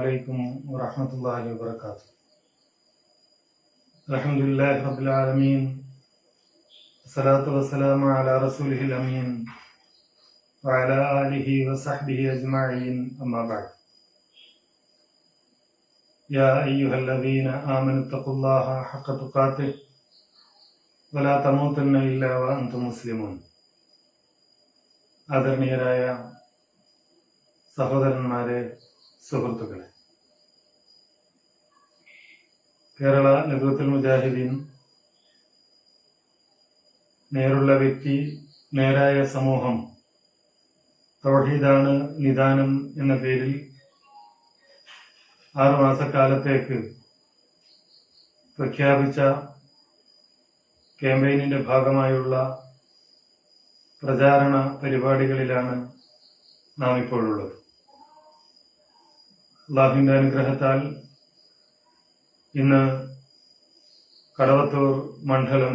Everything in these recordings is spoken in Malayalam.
അലൈക്കും വറഹ്മത്തുള്ളാഹി വബറകാതുഹു. അൽഹംദുലില്ലാഹി റബ്ബിൽ ആലമീൻ. അസ്സലാത്തു വസ്സലാമു അലാ റസൂലിഹിൽ അമീൻ വഅലാ ആലിഹി വസഹ്ബിഹി അജ്മഈൻ. അമ്മാ ബഅദ്. യാ അയ്യുഹല്ലദീന ആമനു തഖുല്ലാഹ ഹഖ്ക തുഖാതിഹി വലാ തമൂതുന്ന ഇല്ലാ വഅൻതും മുസ്ലിമൂൻ. ആദരണീയരായ സഹോദരന്മാരെ, സുഹൃത്തുക്കളെ, കേരള ലഖ്വത്തുൽ മുജാഹിദീൻ നേരുള്ള വ്യക്തി, നേരായ സമൂഹം, തൗഹീദാണ് നിദാനം എന്ന പേരിൽ 6 മാസക്കാലത്തേക്ക് പ്രഖ്യാപിച്ച ക്യാമ്പയിനിന്റെ ഭാഗമായുള്ള പ്രചാരണ പരിപാടികളിലാണ് നാം ഇപ്പോഴുള്ളത്. അല്ലാഹുവിന്റെ അനുഗ്രഹത്താൽ ഇന്ന് കടവത്തൂർ മണ്ഡലം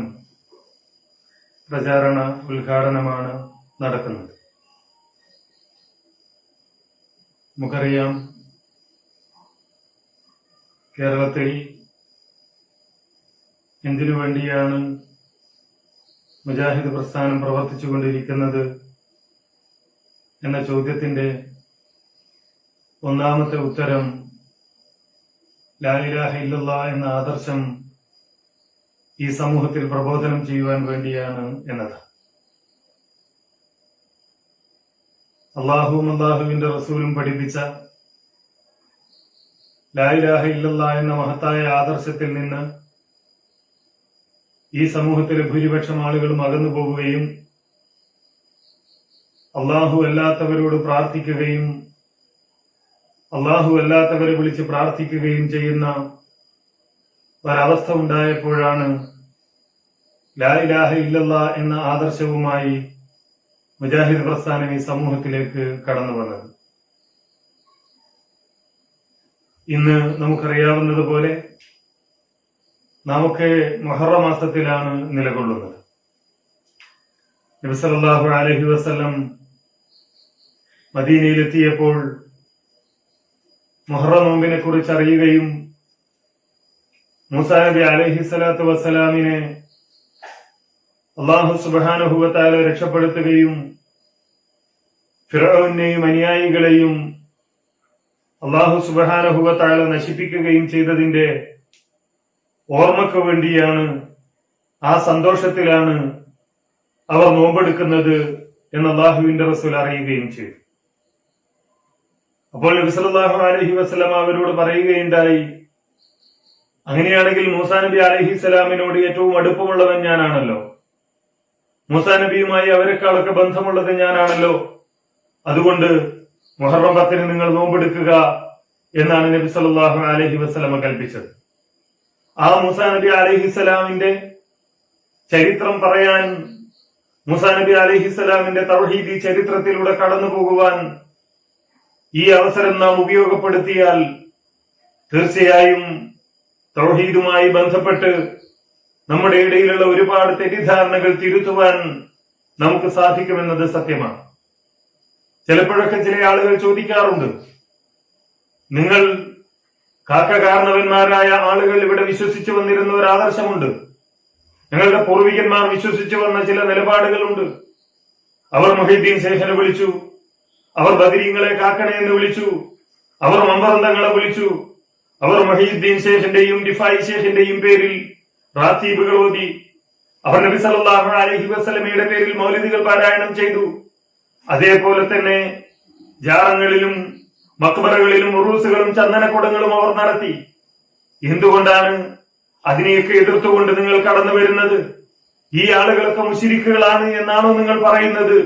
പ്രചാരണ ഉദ്ഘാടനമാണ് നടക്കുന്നത്. നമുക്കറിയാം, കേരളത്തിൽ എന്തിനു വേണ്ടിയാണ് മുജാഹിദ് പ്രസ്ഥാനം പ്രവർത്തിച്ചുകൊണ്ടിരിക്കുന്നത് എന്ന ചോദ്യത്തിന്റെ ഒന്നാമത്തെ ഉത്തരം ലാ ഇലാഹ ഇല്ലല്ലാഹ് എന്ന ആദർശം ഈ സമൂഹത്തിൽ പ്രബോധനം ചെയ്യുവാൻ വേണ്ടിയാണ് എന്നതാണ്. അള്ളാഹുവും അള്ളാഹുവിന്റെ റസൂലും പഠിപ്പിച്ച ലാ ഇലാഹ ഇല്ലല്ലാഹ് എന്ന മഹത്തായ ആദർശത്തിൽ നിന്ന് ഈ സമൂഹത്തിലെ ഭൂരിപക്ഷം ആളുകളും അകന്നു പോവുകയും അള്ളാഹു അല്ലാത്തവരോട് പ്രാർത്ഥിക്കുകയും അള്ളാഹു അല്ലാത്തവരെ വിളിച്ച് പ്രാർത്ഥിക്കുകയും ചെയ്യുന്ന ഒരവസ്ഥ ഉണ്ടായപ്പോഴാണ് ലാ ഇലാഹ ഇല്ലല്ലാഹ് എന്ന ആദർശവുമായി മുജാഹിദ് പ്രസ്ഥാനം ഈ സമൂഹത്തിലേക്ക് കടന്നു വന്നത്. ഇന്ന് നമുക്കറിയാവുന്നതുപോലെ നമുക്ക് മുഹറം മാസത്തിലാണ് നിലകൊള്ളുന്നത്. നബി സല്ലല്ലാഹു അലൈഹി വസല്ലം മദീനയിലെത്തിയപ്പോൾ മുഹറം നോമ്പിനെ കുറിച്ച് അറിയുകയും മൂസാ നബി അലൈഹി സ്വലാത്തു വസ്സലാമിനെ അല്ലാഹു സുബ്ഹാനഹു വ തആല രക്ഷപ്പെടുത്തുകയും ഫിർഔനെയും അനുയായികളെയും അല്ലാഹു സുബ്ഹാനഹു വ തആല നശിപ്പിക്കുകയും ചെയ്തതിന്റെ ഓർമ്മയ്ക്ക് വേണ്ടിയാണ്, ആ സന്തോഷത്തിലാണ് അവർ നോമ്പെടുക്കുന്നത് എന്ന് അല്ലാഹുവിന്റെ റസൂൽ അറിയുകയും ചെയ്തു. അപ്പോൾ നബി സല്ലല്ലാഹു അലൈഹി വസല്ലം അവരോട് പറയുകയുണ്ടായി, അങ്ങനെയാണെങ്കിൽ മൂസാ നബി അലൈഹിസ്സലാമിനോട് ഏറ്റവും അടുപ്പമുള്ളവൻ ഞാനാണല്ലോ, മൂസാ നബിയുമായി അവരെക്കാളൊക്കെ ബന്ധമുള്ളത് ഞാനാണല്ലോ, അതുകൊണ്ട് മുഹറം 10 നിങ്ങൾ നോമ്പെടുക്കുക എന്നാണ് നബി സല്ലല്ലാഹു അലൈഹി വസല്ലം കൽപ്പിച്ചത്. ആ മൂസാ നബി അലൈഹിസ്സലാമിന്റെ ചരിത്രം പറയാൻ, മൂസാ നബി അലൈഹിസ്സലാമിന്റെ തൗഹീദി ചരിത്രത്തിലൂടെ കടന്നു പോകുവാൻ ഈ അവസരം നാം ഉപയോഗപ്പെടുത്തിയാൽ തീർച്ചയായും തൗഹീദുമായി ബന്ധപ്പെട്ട് നമ്മുടെ ഇടയിലുള്ള ഒരുപാട് തെറ്റിദ്ധാരണകൾ തിരുത്തുവാൻ നമുക്ക് സാധിക്കുമെന്നത് സത്യമാണ്. ചിലപ്പോഴൊക്കെ ചില ആളുകൾ ചോദിക്കാറുണ്ട്, നിങ്ങൾ കാരണവന്മാരായ ആളുകൾ ഇവിടെ വിശ്വസിച്ചു വന്നിരുന്ന ഒരു ആദർശമുണ്ട്, ഞങ്ങളുടെ പൂർവികന്മാർ വിശ്വസിച്ചു വന്ന ചില നിലപാടുകളുണ്ട്. അവർ മുഹീദ്ദീൻ ശേഖനെ വിളിച്ചു, അവർ ബദരീങ്ങളെ കാക്കണേ എന്ന് വിളിച്ചു, അവർ മമ്പറന്തങ്ങളെ വിളിച്ചു, അവർ മുഹീദ്ദീൻ ശേഖന്റെയും റിഫായി ശേഖന്റെയും പേരിൽ റാത്തീബുകൾ ഓതി, അവർ നബി സല്ലല്ലാഹു അലൈഹി വസല്ലമയുടെ പേരിൽ മൗലിദുകൾ പാരായണം ചെയ്തു. അതേപോലെ തന്നെ ജാറങ്ങളിലും മക്ബറകളിലും ഉറൂസുകളും ചന്ദനക്കുടങ്ങളും അവർ നടത്തി. എന്തുകൊണ്ടാണ് അതിനെയൊക്കെ എതിർത്തുകൊണ്ട് നിങ്ങൾ കടന്നു വരുന്നത്? ഈ ആളുകളൊക്കെ മുശ്രിക്കുകളാണ് എന്നാണോ നിങ്ങൾ പറയുന്നത്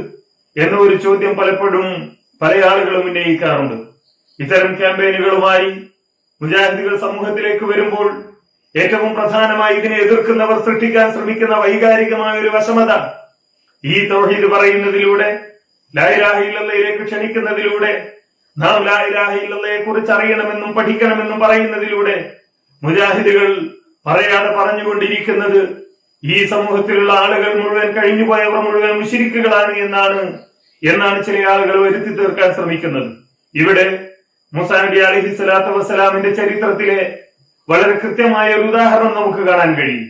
എന്ന ഒരു ചോദ്യം പലപ്പോഴും പല ആളുകളും ഉന്നയിക്കാറുണ്ട്. ഇത്തരം ക്യാമ്പയിനുകളുമായി മുജാഹിദുകൾ സമൂഹത്തിലേക്ക് വരുമ്പോൾ ഏറ്റവും പ്രധാനമായി ഇതിനെ എതിർക്കുന്നവർ സൃഷ്ടിക്കാൻ ശ്രമിക്കുന്ന വൈകാരികമായ ഒരു വശമത, ഈ തൗഹീദ് പറയുന്നതിലൂടെ, ലാ ഇലാഹ ഇല്ലല്ലാഹിലേക്ക് ക്ഷണിക്കുന്നതിലൂടെ, നാം ലാ ഇലാഹ ഇല്ലല്ലാഹയെ കുറിച്ച് അറിയണമെന്നും പഠിക്കണമെന്നും പറയുന്നതിലൂടെ മുജാഹിദുകൾ പറയാതെ പറഞ്ഞുകൊണ്ടിരിക്കുന്നത് ഈ സമൂഹത്തിലുള്ള ആളുകൾ മുഴുവൻ, കഴിഞ്ഞുപോയവർ മുഴുവൻ മുശ്രിക്കുകളാണ് എന്നാണ് ചില ആളുകൾ വരുത്തി തീർക്കാൻ ശ്രമിക്കുന്നത്. ഇവിടെ മൂസാ നബി അലൈഹി സ്വലാത്തു വസ്സലാമിന്റെ ചരിത്രത്തിലെ വളരെ കൃത്യമായ ഒരു ഉദാഹരണം നമുക്ക് കാണാൻ കഴിയും.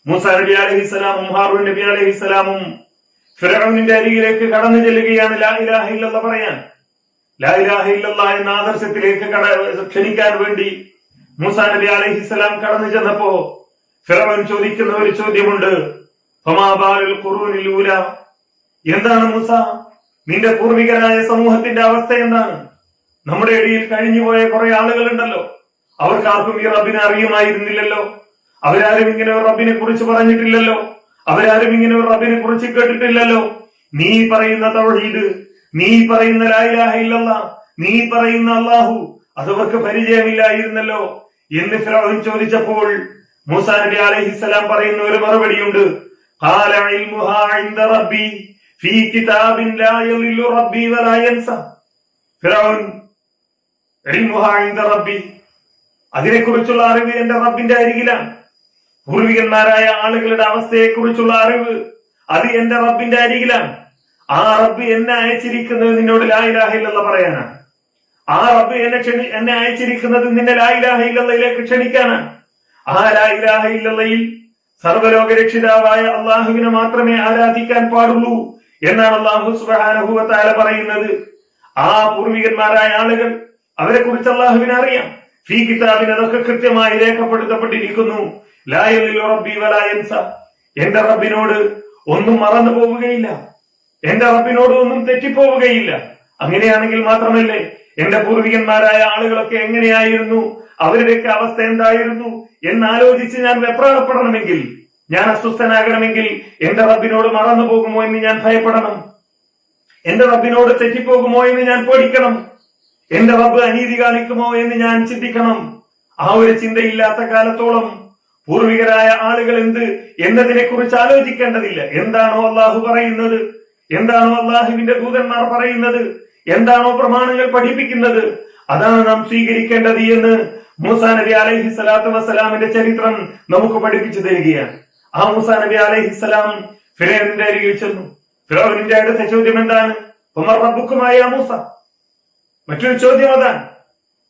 മൂസാ നബി അലൈഹിസ്സലാമും ഹാറൂൻ നബി അലൈഹിസ്സലാമും ഫിർഔനിന്റെ അരികിലേക്ക് കടന്നു ചെല്ലുകയാണ് ലാ ഇലാഹ ഇല്ലല്ലാഹ് പറയാൻ. ലാ ഇലാഹ ഇല്ലല്ലാഹ് എന്ന ആദർശത്തിലേക്ക് ക്ഷണിക്കാൻ വേണ്ടി മൂസാ നബി അലൈഹിസ്സലാം കടന്നു ചെന്നപ്പോ ഫിർഔൻ ചോദിക്കുന്ന ഒരു ചോദ്യമുണ്ട്. ഫമാ ബാലുൽ ഖുറൂനിൽ ഊല, എന്താണ് മൂസ നിന്റെ പൂർവികരായ സമൂഹത്തിന്റെ അവസ്ഥ എന്താണ്? നമ്മുടെ ഇടയിൽ കഴിഞ്ഞുപോയ കുറെ ആളുകളുണ്ടല്ലോ, അവർക്കാർക്കും ഈ റബ്ബിനെ അറിയുമായിരുന്നില്ലല്ലോ, അവരാരും ഇങ്ങനെ ഒരു റബ്ബിനെ കുറിച്ച് പറഞ്ഞിട്ടില്ലല്ലോ, അവരാരും ഇങ്ങനെ ഒരു റബ്ബിനെ കുറിച്ച് കേട്ടിട്ടില്ലല്ലോ. നീ പറയുന്ന തൗഹീദ്, നീ പറയുന്ന ലാ ഇലാഹ ഇല്ലല്ലാഹ്, നീ പറയുന്ന അല്ലാഹു അതവർക്ക് പരിചയമില്ലായിരുന്നല്ലോ എന്ന് ഫിർഔൻ ചോദിച്ചപ്പോൾ മൂസാ നബി അലൈഹിസ്സലാം പറയുന്ന ഒരു മറുപടിയുണ്ട്. ഖാല ഇൽമുഹാ ഇൻദ റബ്ബി ഫീ കിതാബിൻ ലാ യളില്ലു റബ്ബി വലാ യൻസ. ഫിർഔൻ ഇൽമുഹാ ഇൻദ റബ്ബി, അതിനെക്കുറിച്ചുള്ള അറിവ് എന്റെ റബ്ബിന്റെ അരികിലാണ്. പൂർവികന്മാരായ ആളുകളുടെ അവസ്ഥയെക്കുറിച്ചുള്ള അറിവ് അത് എന്റെ റബ്ബിന്റെ അരികിലാണ്. ആ റബ്ബ് എന്നെ അയച്ചിരിക്കുന്നത് നിന്നോട് ലാ ഇലാഹ ഇല്ലല്ലാഹ് പറയാനാണ്. ആ റബ്ബ് എന്നെ അയച്ചിരിക്കുന്നത് നിന്നെ ലാ ഇലാഹ ഇല്ലല്ലാഹിലേക്ക് ക്ഷണിക്കാനാണ്. ആ ലാ ഇലാഹ ഇല്ലല്ലാഹിൽ സർവ്വലോക രക്ഷിതാവായ അള്ളാഹുവിനെ മാത്രമേ ആരാധിക്കാൻ പാടുള്ളൂ എന്നാണ് അല്ലാഹു സുബ്ഹാനഹു വ തആല പറയുന്നത്. ആ പൂർവികന്മാരായ ആളുകൾ, അവരെ കുറിച്ച് അള്ളാഹുവിനെ അറിയാം. ഫീ കിതാബിന് അതൊക്കെ കൃത്യമായി രേഖപ്പെടുത്തപ്പെട്ടിരിക്കുന്നു. ലാ യളില്ലു റബ്ബി വലാ യൻസ, എന്റെ റബ്ബിനോട് ഒന്നും മറന്നു പോവുകയില്ല, എന്റെ റബ്ബിനോട് ഒന്നും തെറ്റിപ്പോവുകയില്ല. അങ്ങനെയാണെങ്കിൽ മാത്രമല്ലേ എന്റെ പൂർവികന്മാരായ ആളുകളൊക്കെ എങ്ങനെയായിരുന്നു, അവരുടെയൊക്കെ അവസ്ഥ എന്തായിരുന്നു എന്നാലോചിച്ച് ഞാൻ വെപ്രാളപ്പെടണമെങ്കിൽ, ഞാൻ അസ്വസ്ഥനാകണമെങ്കിൽ എന്റെ റബ്ബിനോട് മറന്നു പോകുമോ എന്ന് ഞാൻ ഭയപ്പെടണം, എന്റെ റബ്ബിനോട് തെറ്റിപ്പോകുമോ എന്ന് ഞാൻ പേടിക്കണം, എന്റെ റബ്ബ് അനീതി കാണിക്കുമോ എന്ന് ഞാൻ ചിന്തിക്കണം. ആ ഒരു ചിന്തയില്ലാത്ത കാലത്തോളം പൂർവികരായ ആളുകൾ എന്ത് എന്നതിനെ കുറിച്ച് ആലോചിക്കേണ്ടതില്ല. എന്താണോ അള്ളാഹു പറയുന്നത്, എന്താണോ അള്ളാഹുവിന്റെ ദൂതന്മാർ പറയുന്നത്, എന്താണോ പ്രമാണങ്ങൾ പഠിപ്പിക്കുന്നത്, അതാണ് നാം സ്വീകരിക്കേണ്ടത് എന്ന് മൂസാ നബി അലൈഹി സ്വലാത്തു വസ്സലാമിന്റെ ചരിത്രം നമുക്ക് പഠിപ്പിച്ചു തരികയാണ്. ആ മൂസാ നബി അലൈഹിസ്സലാം ഫിർഔനിന്റെ അരികിൽ ചെന്നു. ഫിർഔനിന്റെ അടുത്ത ചോദ്യം എന്താണ്? ഉമർ റബ്ബുക്കുമായ മൂസ. മറ്റൊരു ചോദ്യം അതാണ്,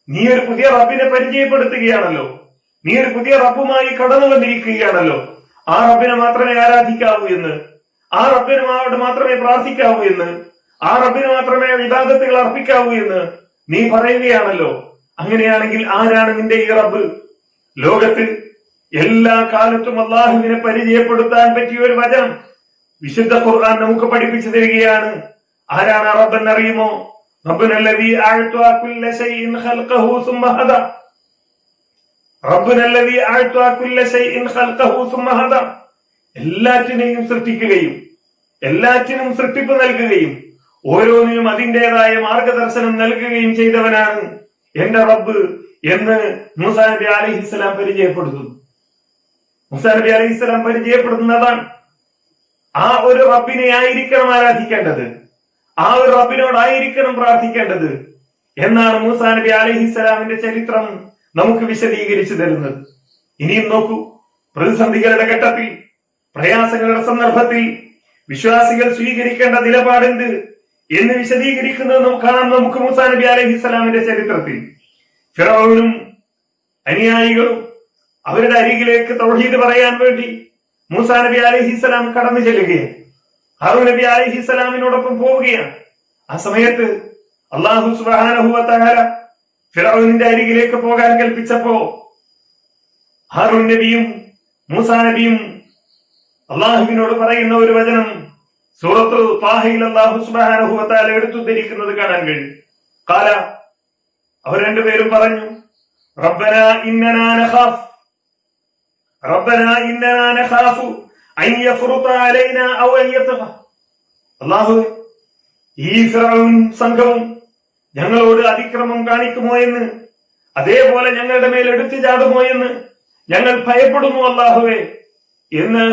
നീ ഒരു പുതിയ റബ്ബിനെ പരിചയപ്പെടുത്തുകയാണല്ലോ, നീ ഒരു പുതിയ റബ്ബുമായി കടന്നു വന്നിരിക്കുകയാണല്ലോ, ആ റബ്ബിനെ മാത്രമേ ആരാധിക്കാവൂ എന്ന്, ആ റബ്ബിനോട് മാത്രമേ പ്രാർത്ഥിക്കാവൂ എന്ന്, ആ റബ്ബിന് മാത്രമേ ഇബാദത്തുകൾ അർപ്പിക്കാവൂ എന്ന് നീ പറയുകയാണല്ലോ. അങ്ങനെയാണെങ്കിൽ ആരാണ് നിന്റെ ഈ റബ്ബ്? ലോകത്ത് എല്ലാ കാലത്തും അള്ളാഹുവിനെ പരിചയപ്പെടുത്താൻ പറ്റിയ ഒരു വചനം വിശുദ്ധ ഖുർആൻ നമുക്ക് പഠിപ്പിച്ചു തരികയാണ്. ആരാണ് ആ റബ്ബ് എന്നറിയുമോ? റബ്ബുനല്ലദീ അഅ്താ കുല്ല ശൈഇൻ ഖൽഖഹു സുമ്മ ഹദാ. റബ്ബുനല്ലദീ അഅ്താ കുല്ല ശൈഇൻ ഖൽഖഹു സുമ്മ ഹദാ. എല്ലാറ്റിനെയും സൃഷ്ടിക്കുകയും എല്ലാറ്റിനും സൃഷ്ടിപ്പ് നൽകുകയും ഓരോന്നിനും അതിൻ്റെതായ മാർഗദർശനം നൽകുകയും ചെയ്തവനാണ് എന്റെ റബ്ബ് എന്ന് മൂസാ നബി അലൈഹിസ്സലാം പരിചയപ്പെടുത്തുന്നു. മൂസാ നബി അലൈഹിസ്സലാം പരിചയപ്പെടുത്തുന്നതാണ് ആ ഒരു റബ്ബിനെ ആയിരിക്കണം ആരാധിക്കേണ്ടത്, ആ ഒരു റബ്ബിനോടായിരിക്കണം പ്രാർത്ഥിക്കേണ്ടത് എന്നാണ് മൂസാ നബി അലൈഹിസ്സലാമിന്റെ ചരിത്രം നമുക്ക് വിശദീകരിച്ചു തരുന്നത്. ഇനിയും നോക്കൂ, പ്രതിസന്ധികളുടെ ഘട്ടത്തിൽ, പ്രയാസങ്ങളുടെ സന്ദർഭത്തിൽ വിശ്വാസികൾ സ്വീകരിക്കേണ്ട നിലപാടെന്ത് എന്ന് വിശദീകരിക്കുന്നത് കാണാം നമുക്ക് മൂസാ നബി അലൈഹിസ്സലാമിന്റെ ചരിത്രത്തിൽ. ഫിറഔനും അനുയായികളും അവരുടെ അരികിലേക്ക് തൗഹീദ് പറയാൻ വേണ്ടി മൂസാ നബി അലൈഹിസ്സലാം കടന്നു ചെല്ലുകയാണ്. ഹാറൂൻ നബി അലൈഹിസ്സലാമിനോടൊപ്പം പോവുകയാണ്. ആ സമയത്ത് അല്ലാഹു സുബ്ഹാനഹു വ തആല ഫിറഔനിന്റെ അരികിലേക്ക് പോകാൻ കൽപ്പിച്ചപ്പോ ഹാറൂൻ നബിയും മൂസാ നബിയും അള്ളാഹുവിനോട് പറയുന്ന ഒരു വചനം സൂറത്തു ത്വാഹയിൽ അല്ലാഹു സുബ്ഹാനഹു വ തആല എടുത്തുദ്ധരിക്കുന്നത് കാണാൻ കഴിയും. ഖാല, അവർ രണ്ടുപേരും പറഞ്ഞു, റബ്ബനാ ഇന്നനാ നഖാഫു അൻ യഫ്റുത അലൈനാ ഔ അൻ യത്ഗ. അല്ലാഹുവേ, ഈ ഫിറഔൻ സംഘവും ഞങ്ങളോട് അതിക്രമം കാണിക്കുമോ എന്ന്, അതേപോലെ ഞങ്ങളുടെ മേൽ എടുത്തു ചാടുമോ എന്ന് ഞങ്ങൾ ഭയപ്പെടുന്നു അല്ലാഹുവേ എന്ന്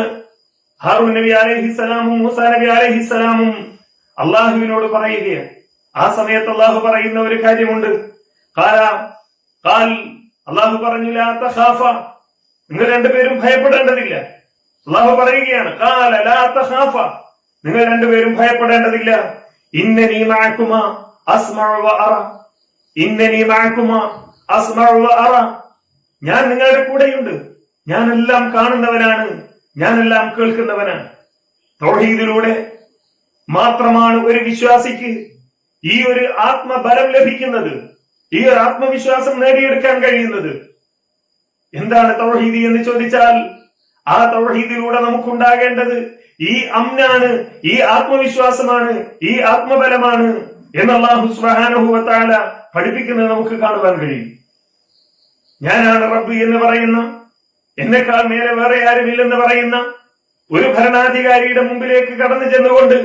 ഹാറൂൻ നബി അലൈഹിസ്സലാമും മൂസാ നബി അലൈഹിസ്സലാമും അള്ളാഹുവിനോട് പറയുകയാണ്. ആ സമയത്ത് അള്ളാഹു പറയുന്ന ഒരു കാര്യമുണ്ട്. അള്ളാഹു പറഞ്ഞു, ലാ തഖാഫ, നിങ്ങൾ രണ്ടുപേരും ഭയപ്പെടേണ്ടതില്ല. അള്ളാഹു പറയുകയാണ്, ഖാല ലാ തഖാഫ, നിങ്ങൾ രണ്ടുപേരും ഭയപ്പെടേണ്ടതില്ല. ഇന്നനീ മഅകുമാ അസ്മഉ വ അറ, ഇന്നനി മഅകുമാ അസ്മഉ വ അറ, ഞാൻ നിങ്ങളുടെ കൂടെയുണ്ട്, ഞാനെല്ലാം കാണുന്നവനാണ്, ഞാനെല്ലാം കേൾക്കുന്നവനാണ്. തൗഹീദിലൂടെ മാത്രമാണ് ഒരു വിശ്വാസിക്ക് ഈ ഒരു ആത്മബലം ലഭിക്കുന്നത്, ഈ ഒരു ആത്മവിശ്വാസം നേടിയെടുക്കാൻ കഴിയുന്നത്. എന്താണ് തൗഹീദ് എന്ന് ചോദിച്ചാൽ, ആ തൗഹീദിലൂടെ നമുക്കുണ്ടാകേണ്ടത് ഈ അംനാണ്, ഈ ആത്മവിശ്വാസമാണ്, ഈ ആത്മബലമാണ് എന്ന് അല്ലാഹു സുബ്ഹാനഹു വ തആല പഠിപ്പിക്കുന്നത് നമുക്ക് കാണുവാൻ കഴിയും. ഞാനാണ് റബ്ബ് എന്ന് പറയുന്ന, എന്നെക്കാൾ മേലെ വേറെ ആരുമില്ലെന്ന് പറയുന്ന ഒരു ഭരണാധികാരിയുടെ മുമ്പിലേക്ക് കടന്നു ചെന്നുകൊണ്ട്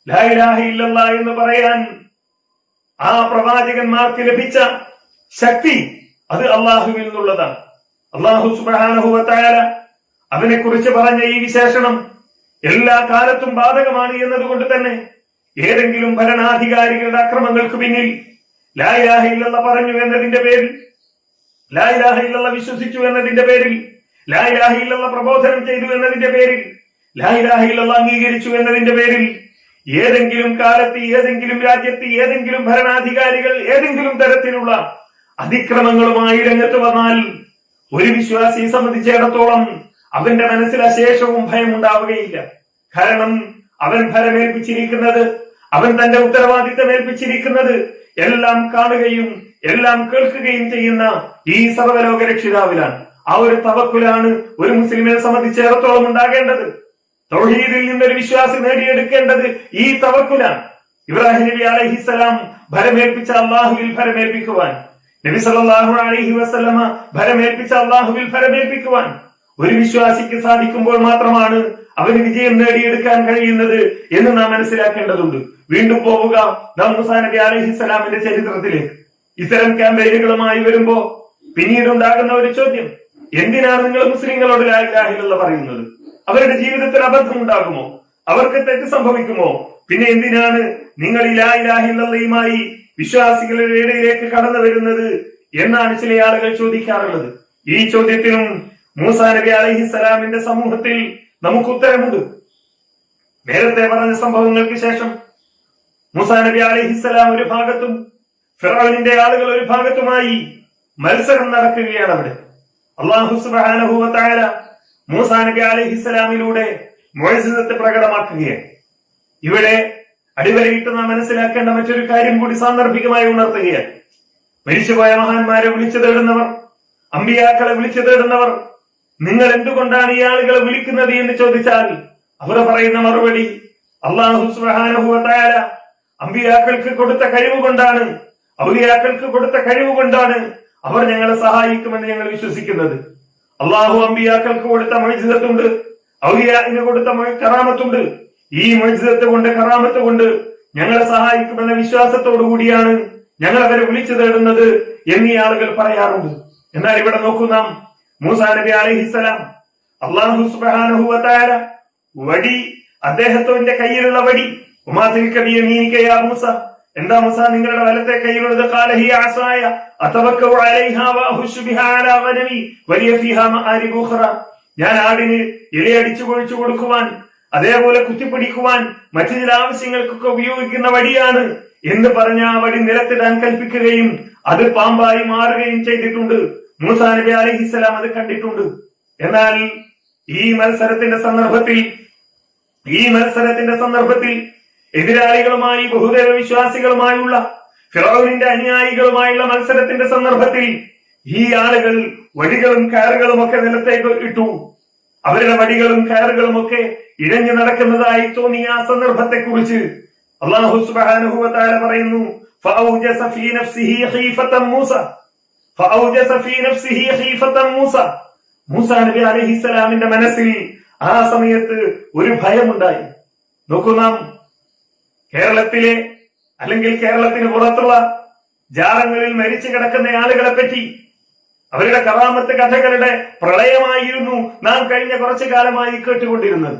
ലാ ഇലാഹ ഇല്ലല്ലാഹ് എന്ന് പറയാൻ ആ പ്രവാചകന്മാർക്ക് ലഭിച്ച ശക്തി അത് അള്ളാഹുവിൽ നിന്നുള്ളതാണ്. അല്ലാഹു സുബ്ഹാനഹു വ തആല അവനെ കുറിച്ച് പറഞ്ഞ ഈ വിശേഷണം എല്ലാ കാലത്തും ബാധകമാണ് എന്നതുകൊണ്ട് തന്നെ ഏതെങ്കിലും ഭരണാധികാരികളുടെ അക്രമങ്ങൾക്ക് പിന്നിൽ ലാ ഇലാഹ ഇല്ലല്ലാഹ് പറഞ്ഞു എന്നതിന്റെ പേരിൽ, ലാ ഇലാഹ ഇല്ലല്ലാഹ് വിശ്വസിച്ചു എന്നതിന്റെ പേരിൽ, ലാ ഇലാഹ ഇല്ലല്ലാഹ് പ്രബോധനം ചെയ്തു എന്നതിന്റെ പേരിൽ, ലാ ഇലാഹ ഇല്ലല്ലാഹ് അംഗീകരിച്ചു എന്നതിന്റെ പേരിൽ ഏതെങ്കിലും കാലത്ത്, ഏതെങ്കിലും രാജ്യത്ത്, ഏതെങ്കിലും ഭരണാധികാരികൾ ഏതെങ്കിലും തരത്തിലുള്ള അതിക്രമങ്ങളുമായി രംഗത്ത് വന്നാൽ ഒരു വിശ്വാസിയെ സംബന്ധിച്ചിടത്തോളം അവന്റെ മനസ്സിൽ അശേഷവും ഭയം ഉണ്ടാവുകയില്ല. കാരണം അവൻ ഫലമേൽപ്പിച്ചിരിക്കുന്നത്, അവൻ തന്റെ ഉത്തരവാദിത്തം ഏൽപ്പിച്ചിരിക്കുന്നത് എല്ലാം കാണുകയും എല്ലാം കേൾക്കുകയും ചെയ്യുന്ന ഈ സർവ്വലോക രക്ഷിതാവിലാണ്. ആ ഒരു തവക്കുലാണ് ഒരു മുസ്ലിമിനെ സംബന്ധിച്ചിടത്തോളം ഉണ്ടാകേണ്ടത്. തൗഹീദിൽ നിന്നൊരു വിശ്വാസി നേടിയെടുക്കേണ്ടത് ഈ തവക്കുലാണ്. ഇബ്രാഹിം നബി അലൈഹിസ്സലാം ഭരമേൽപ്പിച്ച അള്ളാഹുവിൽ ഭരമേൽപ്പിക്കുവാൻ, നബി സല്ലല്ലാഹു അലൈഹി വസല്ലമ ഭരമേൽപ്പിച്ച അള്ളാഹുവിൽ ഭരമേൽപ്പിക്കുവാൻ ഒരു വിശ്വാസിക്ക് സാധിക്കുമ്പോൾ മാത്രമാണ് അവന് വിജയം നേടിയെടുക്കാൻ കഴിയുന്നത് എന്ന് നാം മനസ്സിലാക്കേണ്ടതുണ്ട്. വീണ്ടും പോവുക നാം മൂസാ നബി അലൈഹിസ്സലാമിന്റെ ചരിത്രത്തിലേക്ക്. ഇത്തരം ക്യാമ്പയിനുകളുമായി വരുമ്പോ പിന്നീട് ഉണ്ടാകുന്ന ഒരു ചോദ്യം, എന്തിനാണ് നിങ്ങൾ മുസ്ലിങ്ങളോട് ലാ ഇലാഹ ഇല്ലല്ലാഹ് പറയുന്നത്? അവരുടെ ജീവിതത്തിൽ അബദ്ധം ഉണ്ടാകുമോ? അവർക്ക് തെറ്റ് സംഭവിക്കുമോ? പിന്നെ എന്തിനാണ് നിങ്ങൾ ഈ ലാ ഇലാഹ ഇല്ലല്ലാഹുമായി വിശ്വാസികളുടെ ഇടയിലേക്ക് കടന്നു വരുന്നത് എന്നാണ് ചില ആളുകൾ ചോദിക്കാറുള്ളത്. ഈ ചോദ്യത്തിനും മൂസാ നബി അലൈഹിസ്സലാമിന്റെ സമൂഹത്തിൽ നമുക്ക് ഉത്തരമുണ്ട്. നേരത്തെ പറഞ്ഞ സംഭവങ്ങൾക്ക് ശേഷം മൂസാ നബി അലൈഹിസ്സലാം ഒരു ഭാഗത്തും ഫിർഔനിന്റെ ആളുകൾ ഒരു ഭാഗത്തുമായി മത്സരം നടക്കുകയാണ്. അവിടെ അല്ലാഹു സുബ്ഹാനഹു വ തആല മൂസാ നബി അലൈഹിസ്സലാമിലൂടെ മുഅ്ജിസത്ത് പ്രകടമാക്കുകയാണ്. ഇവിടെ അടിവരയിട്ട് നാം മനസ്സിലാക്കേണ്ട മറ്റൊരു കാര്യം കൂടി സാന്ദർഭികമായി ഉണർത്തുകയാണ്. മരിച്ചുപോയ മഹാന്മാരെ വിളിച്ചു തേടുന്നവർ, അമ്പിയാക്കളെ വിളിച്ചു തേടുന്നവർ, നിങ്ങൾ എന്തുകൊണ്ടാണ് ഈ ആളുകളെ വിളിക്കുന്നത് എന്ന് ചോദിച്ചാൽ അവർ പറയുന്ന മറുപടി, അല്ലാഹു സുബ്ഹാനഹു വ തആല അമ്പിയാക്കൾക്ക് കൊടുത്ത കഴിവ് കൊണ്ടാണ്, ഔലിയാക്കൾക്ക് കൊടുത്ത കഴിവ് കൊണ്ടാണ് അവർ ഞങ്ങളെ സഹായിക്കുമെന്ന് ഞങ്ങൾ വിശ്വസിക്കുന്നത്. അള്ളാഹു അമ്പിയാക്കൾക്ക് കൊടുത്ത മുഅ്ജിസത്തുണ്ട്, ഔലിയാഇന് കൊടുത്ത കറാമത്തുണ്ട്. ഈ മുഅ്ജിസത്ത് കൊണ്ട്, കറാമത്ത് കൊണ്ട് ഞങ്ങളെ സഹായിക്കുമെന്ന വിശ്വാസത്തോടു കൂടിയാണ് ഞങ്ങൾ അവരെ വിളിച്ചു തേടുന്നത് എന്നീ ആളുകൾ പറയാറുണ്ട്. എന്നാൽ ഇവിടെ നോക്കൂ നാം, മൂസാ നബി അലൈഹിസ്സലാം അല്ലാഹു സുബ്ഹാനഹു വ തആല വടി, അദ്ദേഹത്തിന്റെ കയ്യിലുള്ള വടി, വമാ തിൽക ബിയമീനിക യാ മൂസ, എന്താ മൂസ നിങ്ങളുടെ വലത്തെ കയ്യിലുള്ളത്? ഖാല ഹിയ അസായ അതവക്കഉ അലൈഹാ വഅഹുശു ബിഹാ അലാ ഗനമി വലിയ ഫീഹാ മആരിബു ഉഖറ, ഞാൻ ആടിന് ഇലയടിച്ചു കൊഴിച്ചു കൊടുക്കുവാൻ, അതേപോലെ കുത്തിപ്പിടിക്കുവാൻ, മറ്റു ചില ആവശ്യങ്ങൾക്കൊക്കെ ഉപയോഗിക്കുന്ന വടിയാണ് എന്ന് പറഞ്ഞ ആ വടി നിലത്തിടാൻ കൽപ്പിക്കുകയും അത് പാമ്പായി മാറുകയും ചെയ്തിട്ടുണ്ട്. മൂസാ നബി അലൈഹിസ്സലാം അത് കണ്ടിട്ടുണ്ട്. എന്നാൽ ഈ മത്സരത്തിന്റെ സന്ദർഭത്തിൽ എതിരാളികളുമായി, ബഹുദൈവ വിശ്വാസികളുമായുള്ള ഫിറഔനിന്റെ അനുയായികളുമായുള്ള മത്സരത്തിന്റെ സന്ദർഭത്തിൽ ഈ ആളുകൾ വടികളും കയറുകളും ഒക്കെ നിലത്തേക്ക് ഇട്ടു. അവരുടെ വടികളും കയറുകളും ഒക്കെ ഇഴഞ്ഞു നടക്കുന്നതായി തോന്നിയ ആ സന്ദർഭത്തെ കുറിച്ച് അല്ലാഹു സുബ്ഹാനഹു വ തആല പറയുന്നു, ഫഔജസ ഫീ നഫ്സിഹി ഖീഫതൻ മൂസ, ഫഔജസ ഫീ നഫ്സിഹി ഖീഫതൻ മൂസ, മൂസാ നബി അലൈഹിസ്സലാമിന്റെ മനസ്സിൽ ആ സമയത്ത് ഒരു ഭയമുണ്ടായി. നോക്കൂ നാം, കേരളത്തിലെ അല്ലെങ്കിൽ കേരളത്തിന് പുറത്തുള്ള ജാറങ്ങളിൽ മരിച്ചു കിടക്കുന്ന ആളുകളെ പറ്റി, അവരുടെ കറാമത്ത് കഥകളുടെ പ്രളയമായിരുന്നു നാം കഴിഞ്ഞ കുറച്ചു കാലമായി കേട്ടുകൊണ്ടിരുന്നത്.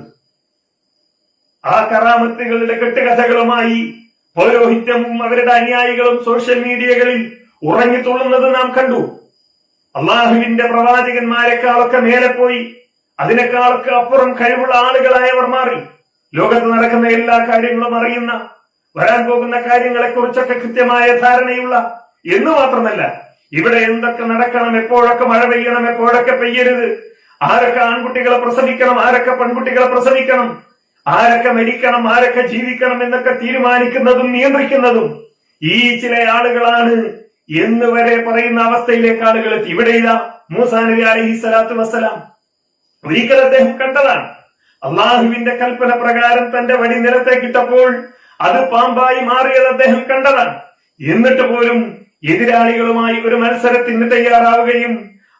ആ കറാമത്തുകളുടെ കെട്ടുകഥകളുമായി പൗരോഹിത്യവും അവരുടെ അനുയായികളും സോഷ്യൽ മീഡിയകളിൽ ഉറങ്ങിത്തുള്ളുന്നത് നാം കണ്ടു. അള്ളാഹുവിന്റെ പ്രവാചകന്മാരെക്കാളൊക്കെ മേലെ പോയി, അതിനേക്കാളൊക്കെ അപ്പുറം കഴിവുള്ള ആളുകളായവർ മാറി. ലോകത്ത് നടക്കുന്ന എല്ലാ കാര്യങ്ങളും അറിയുന്ന, വരാൻ പോകുന്ന കാര്യങ്ങളെ കുറിച്ചൊക്കെ കൃത്യമായ ധാരണയുള്ള എന്ന് മാത്രമല്ല, ഇവിടെ എന്തൊക്കെ നടക്കണം, എപ്പോഴൊക്കെ മഴ പെയ്യണം, എപ്പോഴൊക്കെ പെയ്യരുത്, ആരൊക്കെ ആൺകുട്ടികളെ പ്രസവിക്കണം, ആരൊക്കെ പെൺകുട്ടികളെ പ്രസവിക്കണം, ആരൊക്കെ മരിക്കണം, ആരൊക്കെ ജീവിക്കണം എന്നൊക്കെ തീരുമാനിക്കുന്നതും നിയന്ത്രിക്കുന്നതും ഈ ചില ആളുകളാണ് എന്ന് വരെ പറയുന്ന അവസ്ഥയിലേക്ക് ആളുകൾ എത്തി. ഇവിടെ ഇതാ മൂസാ നബി അലൈഹി സ്വലാത്തു വസ്സലാം ഒരിക്കൽ അദ്ദേഹം കണ്ടതാണ്, അള്ളാഹുവിന്റെ കൽപ്പന പ്രകാരം തന്റെ വടി നിലത്തേക്കിട്ടപ്പോൾ അത് പാമ്പായി മാറിയത് അദ്ദേഹം കണ്ടതാണ്. എന്നിട്ട് പോലും എതിരാളികളുമായി ഒരു മത്സരത്തിന് തയ്യാറാവുകയും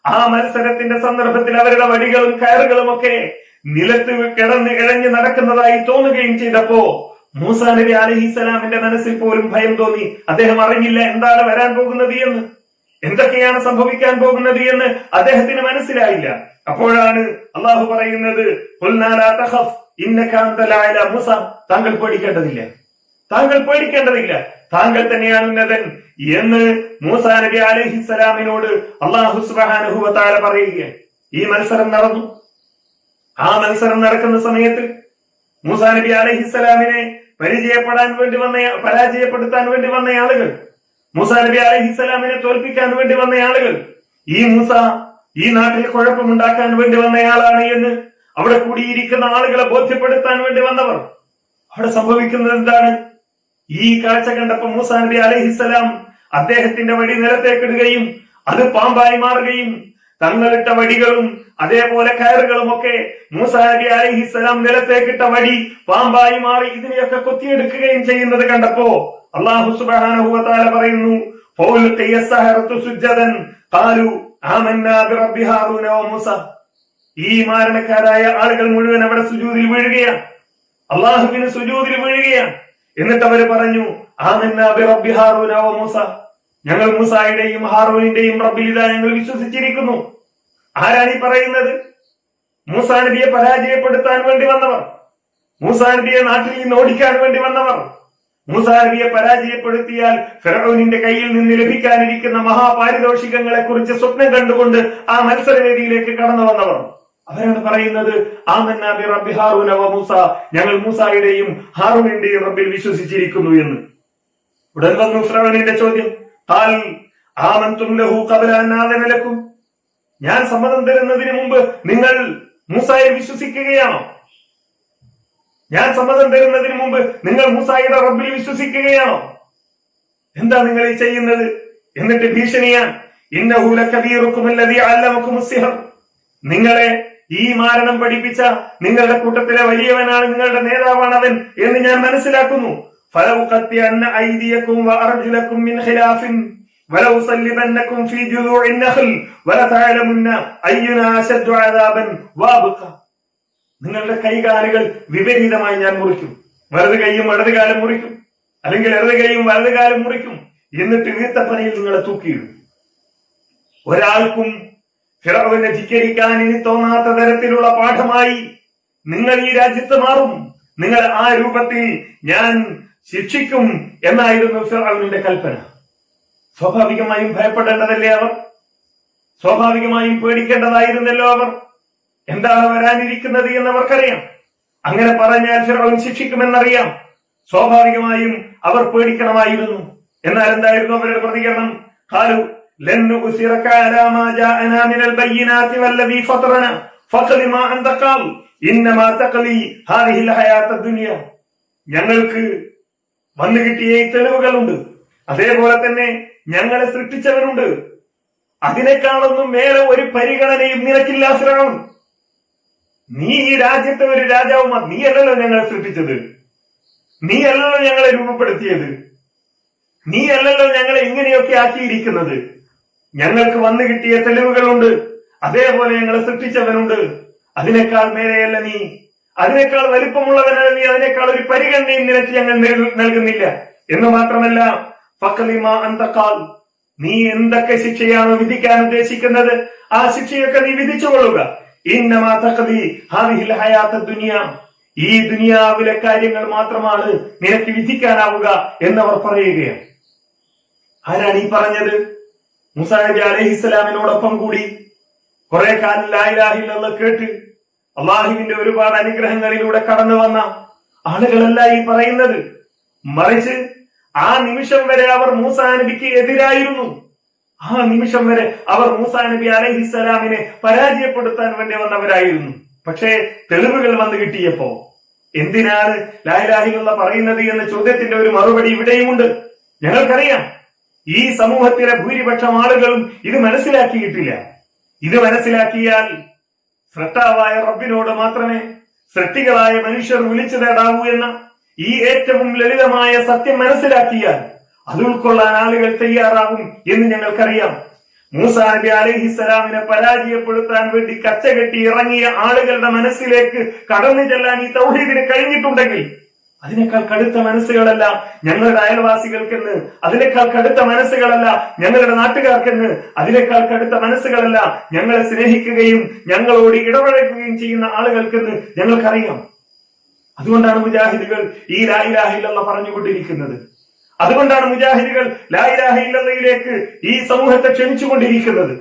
ആ മത്സരത്തിന്റെ സന്ദർഭത്തിൽ അവരുടെ വടികളും കയറുകളും ഒക്കെ നിലത്ത് കിടന്ന് ഇഴഞ്ഞു നടക്കുന്നതായി തോന്നുകയും ചെയ്തപ്പോ മൂസാ നബി അലൈഹിസ്സലാമിന്റെ മനസ്സിൽ പോലും ഭയം തോന്നി. അദ്ദേഹം അറിഞ്ഞില്ല എന്താണ് വരാൻ പോകുന്നത് എന്ന്, എന്തൊക്കെയാണ് സംഭവിക്കാൻ പോകുന്നത് എന്ന് അദ്ദേഹത്തിന് മനസ്സിലായില്ല. അപ്പോഴാണ് അള്ളാഹു പറയുന്നത്, മൂസ, താങ്കൾ പേടിക്കേണ്ടതില്ല, താങ്കൾ പേടിക്കേണ്ടതില്ല, താങ്കൾ തന്നെയാണ് ഉന്നതൻ എന്ന് മൂസാ നബി അലൈഹിസ്സലാമിനോട് അള്ളാഹു സുബ്ഹാനഹു വ തആല പറയുകയാണ്. ഈ മത്സരം നടന്നു. ആ മത്സരം നടക്കുന്ന സമയത്ത് മൂസാ നബി അലൈഹിസ്സലാമിനെ പരാജയപ്പെടുത്താൻ വേണ്ടി വന്ന ആളുകൾ, മൂസാ നബി അലൈഹിസ്സലാമിനെ തോൽപ്പിക്കാൻ വേണ്ടി വന്ന ആളുകൾ, ഈ മൂസ ഈ നാട്ടിൽ കുഴപ്പമുണ്ടാക്കാൻ വേണ്ടി വന്നയാളാണ് എന്ന് അവിടെ കൂടിയിരിക്കുന്ന ആളുകളെ ബോധ്യപ്പെടുത്താൻ വേണ്ടി വന്നവർ. അവിടെ സംഭവിക്കുന്നത് എന്താണ്? ഈ കാഴ്ച കണ്ടപ്പോ മൂസാ നബി അലൈഹിസ്സലാം അദ്ദേഹത്തിന്റെ വടി നിലത്തേക്കിടുകയും അത് പാമ്പായി മാറുകയും തങ്ങളിട്ട വടികളും അതേപോലെ കയറുകളും ഒക്കെ മൂസാ നബി അലൈഹിസ്സലാം നിലത്തേക്കിട്ട വടി പാമ്പായി മാറി ഇതിനെയൊക്കെ കൊത്തിയെടുക്കുകയും ചെയ്യുന്നത് കണ്ടപ്പോ അല്ലാഹു സുബ്ഹാനഹു വ തആല പറയുന്നു, ഈ മാരണക്കാരായ ആളുകൾ മുഴുവൻ അവിടെ സുജൂദിൽ വീഴുകയാണ്, അള്ളാഹുവിന് സുജൂദിൽ വീഴുകയാണ്. എന്നിട്ട് അവര് പറഞ്ഞു, ആമന്നാ ബിറബ്ബി ഹാറൂന വ മൂസ, ഞങ്ങൾ മൂസായുടെയും ഹാറൂനിന്റെയും റബ്ബിൽ ഇതാ ഞങ്ങൾ വിശ്വസിച്ചിരിക്കുന്നു. ആരാണ് ഈ പറയുന്നത്? മൂസാ നബിയെ പരാജയപ്പെടുത്താൻ വേണ്ടി വന്നവർ, മൂസാ നബിയെ നാട്ടിൽ നിന്ന് ഓടിക്കാൻ വേണ്ടി വന്നവർ, മൂസാ നബിയെ പരാജയപ്പെടുത്തിയാൽ ഫിർഔനിന്റെ കയ്യിൽ നിന്ന് ലഭിക്കാനിരിക്കുന്ന മഹാപാരിതോഷികങ്ങളെ കുറിച്ച് സ്വപ്നം കണ്ടുകൊണ്ട് ആ മത്സരവേദിയിലേക്ക് കടന്നു വന്നവർ. അവരാണ് പറയുന്നത്, ആമന്നാ ബി റബ്ബി ഹാറൂന വ മൂസ, ഞങ്ങൾ മൂസായുടെയും ഹാറൂനിന്റെയും റബ്ബിൽ വിശ്വസിച്ചിരിക്കുന്നു എന്ന്. ഉടൻ വന്നു ഫിർഔനിന്റെ ചോദ്യം, ഖാൽ ആമൻതും ലഹു ഖബ്ല അൻ ആദന ലക്കും, ഞാൻ സമ്മതം തരുന്നതിന് മുമ്പ് നിങ്ങൾ മൂസായെ വിശ്വസിക്കുകയാണോ? ഞാൻ സമ്മതം തരുന്നതിന് മുമ്പ് നിങ്ങൾ മൂസായുടെ റബ്ബിൽ വിശ്വസിക്കുകയാണോ? എന്താ നിങ്ങൾ ഈ ചെയ്യുന്നത്? എന്നിട്ട് ഭീഷണിയാൻ, ഇന്നഹു ലകബീറുക്കും അല്ലദീ അല്ലമകുമുസ് സിഹർ, നിങ്ങളെ ഈ മാരണം പഠിപ്പിച്ച നിങ്ങളുടെ കൂട്ടത്തിലെ വലിയവനാണ്, നിങ്ങളുടെ നേതാവാണ് അവൻ എന്ന് ഞാൻ മനസ്സിലാക്കുന്നു. ഫലഉഖത്തിഅന്ന ഐദിയകും വഅർജുലകും മിൻ ഖിലാഫിൻ വലഉസല്ലിബന്നകും ഫീ ജുദൂഇൻ നഖൽ വലതഅലമുന്ന അയ്യുനാ അശദ്ദു അദാബൻ വഅബ്ഖ, നിങ്ങളുടെ കൈകാലുകൾ വിപരീതമായി ഞാൻ മുറിക്കും, വലത് കൈയും വലത് കാലം മുറിക്കും, അല്ലെങ്കിൽ ഇടത് കൈയും വലത് കാലം മുറിക്കും, എന്നിട്ട് ഈത്തപ്പനയിൽ നിങ്ങളെ തൂക്കിയിടും. ഒരാൾക്കും ഫിർഔനെ ധിക്കരിക്കാൻ ഇനി തോന്നാത്ത തരത്തിലുള്ള പാഠമായി നിങ്ങൾ ഈ രാജ്യത്ത് മാറും, നിങ്ങൾ ആ രൂപത്തിൽ ഞാൻ ശിക്ഷിക്കും എന്നായിരുന്നു ഫിർഔനിന്റെ കൽപ്പന. സ്വാഭാവികമായും ഭയപ്പെടേണ്ടതല്ലേ അവർ? സ്വാഭാവികമായും പേടിക്കേണ്ടതായിരുന്നല്ലോ അവർ? എന്താണ് വരാനിരിക്കുന്നത് എന്നവർക്കറിയാം. അങ്ങനെ പറഞ്ഞാൽ ഫിർഔൻ ശിക്ഷിക്കുമെന്നറിയാം. സ്വാഭാവികമായും അവർ പേടിക്കണമായിരുന്നു. എന്നാൽ എന്തായിരുന്നു അവരുടെ പ്രതികരണം? ഖാലു ലൻ നുസിറക അലാ മാ ജാഅനാ മിനൽ ബയ്യിനാതി വല്ലദീ ഫതറനാ ഫഖലി മാ അൻത ഖാൽ ഇന്നമാ തഖലി ഹാദിഹിൽ ഹയാത്തദ് ദുനിയ, ഞങ്ങൾക്ക് വന്നു കിട്ടിയ ഈ തെളിവുകളുണ്ട്, അതേപോലെ തന്നെ ഞങ്ങളെ സൃഷ്ടിച്ചവനുണ്ട്, അതിനേക്കാളൊന്നും മേലെ ഒരു പരിഗണനയും നിനക്കില്ല ഫിർഔൻ. നീ ഈ രാജ്യത്തെ ഒരു രാജാവുമാണ്, നീ അല്ലല്ലോ ഞങ്ങളെ സൃഷ്ടിച്ചത്, നീ അല്ലല്ലോ ഞങ്ങളെ രൂപപ്പെടുത്തിയത്, നീ അല്ലല്ലോ ഞങ്ങളെ ഇങ്ങനെയൊക്കെ ആക്കിയിരിക്കുന്നത്. ഞങ്ങൾക്ക് വന്നു കിട്ടിയ തെളിവുകളുണ്ട്, അതേപോലെ ഞങ്ങളെ സൃഷ്ടിച്ചവനുണ്ട്, അതിനേക്കാൾ മേലെയല്ല നീ, അതിനേക്കാൾ വലിപ്പമുള്ളവനല്ല നീ, അതിനേക്കാൾ ഒരു പരിഗണനയും നിനക്ക് ഞങ്ങൾ നൽകുന്നില്ല. എന്ന് മാത്രമല്ല ഫഖലിമാ അൻത ഖാൽ, നീ എന്തൊക്കെ ശിക്ഷയാണോ വിധിക്കാൻ ഉദ്ദേശിക്കുന്നത് ആ ശിക്ഷയൊക്കെ നീ വിധിച്ചുകൊള്ളുക. ഇന്നമാ തഖദി ഹാദിഹിൽ ഹയാത്തദ് ദുനിയ, ഈ ദുനിയാവിലെ കാര്യങ്ങൾ മാത്രമാണ് നിനക്ക് വിധിക്കാനാവുക എന്നവർ പറയുകയാണ്. ആരാണ് ഈ പറഞ്ഞത്? മൂസാ നബി അലൈഹിസ്സലാമിനോടൊപ്പം കൂടി കുറെ കാലം ലാ ഇലാഹ ഇല്ലല്ലാഹ് കേട്ട് അള്ളാഹുവിന്റെ ഒരുപാട് അനുഗ്രഹങ്ങളിലൂടെ കടന്നു വന്ന ആളുകളല്ല ഈ പറയുന്നത്. മറിച്ച് ആ നിമിഷം വരെ അവർ മൂസാ നബിക്ക് എതിരായിരുന്നു. ആ നിമിഷം വരെ അവർ മൂസാ നബി അലൈഹിസ്സലാമിനെ പരാജയപ്പെടുത്താൻ വേണ്ടി വന്നവരായിരുന്നു. പക്ഷേ തെളിവുകൾ വന്നു കിട്ടിയപ്പോ എന്തിനാണ് ലാ ഇലാഹ ഇല്ലല്ലാഹ് പറയുന്നത് എന്ന ചോദ്യത്തിന്റെ ഒരു മറുപടി ഇവിടെയുമുണ്ട്. ഞങ്ങൾക്കറിയാം ഈ സമൂഹത്തിലെ ഭൂരിപക്ഷം ആളുകളും ഇത് മനസ്സിലാക്കിയിട്ടില്ല. ഇത് മനസ്സിലാക്കിയാൽ സൃഷ്ടാവായ റബ്ബിനോട് മാത്രമേ സൃഷ്ടികളായ മനുഷ്യർ വിളിച്ചു തേടാവൂ എന്ന ഈ ഏറ്റവും ലളിതമായ സത്യം മനസ്സിലാക്കിയാൽ അത് ഉൾക്കൊള്ളാൻ ആളുകൾ തയ്യാറാകും എന്ന് ഞങ്ങൾക്കറിയാം. മൂസാ നബി അലൈഹിസ്സലാമിനെ പരാജയപ്പെടുത്താൻ വേണ്ടി കച്ചകെട്ടി ഇറങ്ങിയ ആളുകളുടെ മനസ്സിലേക്ക് കടന്നു ചെല്ലാൻ ഈ തൗഹീദിന് കഴിഞ്ഞിട്ടുണ്ടെങ്കിൽ അതിനേക്കാൾ കടുത്ത മനസ്സുകളല്ല ഞങ്ങളുടെ അയൽവാസികൾക്കെന്ന്, അതിനേക്കാൾ കടുത്ത മനസ്സുകളല്ല ഞങ്ങളുടെ നാട്ടുകാർക്കെന്ന്, അതിനേക്കാൾ കടുത്ത മനസ്സുകളല്ല ഞങ്ങളെ സ്നേഹിക്കുകയും ഞങ്ങളോട് ഇടപഴകുകയും ചെയ്യുന്ന ആളുകൾക്കെന്ന് ഞങ്ങൾക്കറിയാം. അതുകൊണ്ടാണ് മുജാഹിദുകൾ ഈ ലാ ഇലാഹ ഇല്ലല്ലാഹ് പറഞ്ഞുകൊണ്ടിരിക്കുന്നത്. അതുകൊണ്ടാണ് മുജാഹിദുകൾ ലാ ഇലാഹ ഇല്ലല്ലാഹിലേക്ക് ഈ സമൂഹത്തെ ക്ഷണിച്ചുകൊണ്ടിരിക്കുന്നത്.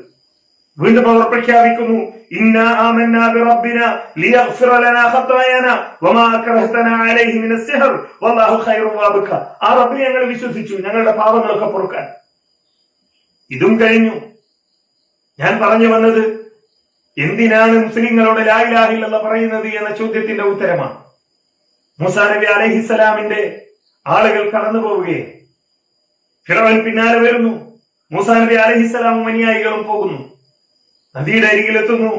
വീണ്ടും അവർ പ്രഖ്യാപിക്കുന്നു, ഇന്നാ ആമന്നാ ബിറബ്ബിനാ ലിയഗ്ഫിറ ലനാ ഖത്വായനാ വമാ അക്റഹ്തനാ അലൈഹി മിനസ് സിഹർ വല്ലാഹു ഖൈറുൻ വഅബ്ക. ആ റബ്ബിൽ ഞങ്ങൾ വിശ്വസിച്ചു, ഞങ്ങളുടെ പാപങ്ങളൊക്കെ പൊറുക്കാൻ. ഇതും കഴിഞ്ഞു. ഞാൻ പറഞ്ഞു വന്നത് എന്തിനാണ് മുസ്ലിങ്ങളോട് ലാ ഇലാഹ ഇല്ലല്ലാഹ് പറയുന്നത് എന്ന ചോദ്യത്തിന്റെ ഉത്തരമാണ്. മൂസാ നബി അലൈഹിസ്സലാമിന്റെ ആളുകൾ കടന്നു പോവുകയെ ഫിറഔൻ പിന്നാലെ വരുന്നു. മൂസാ നബി അലൈഹിസ്സലാമും അനുയായികളും പോകുന്നു. നദിയുടെ അരികിലെത്തുന്നു.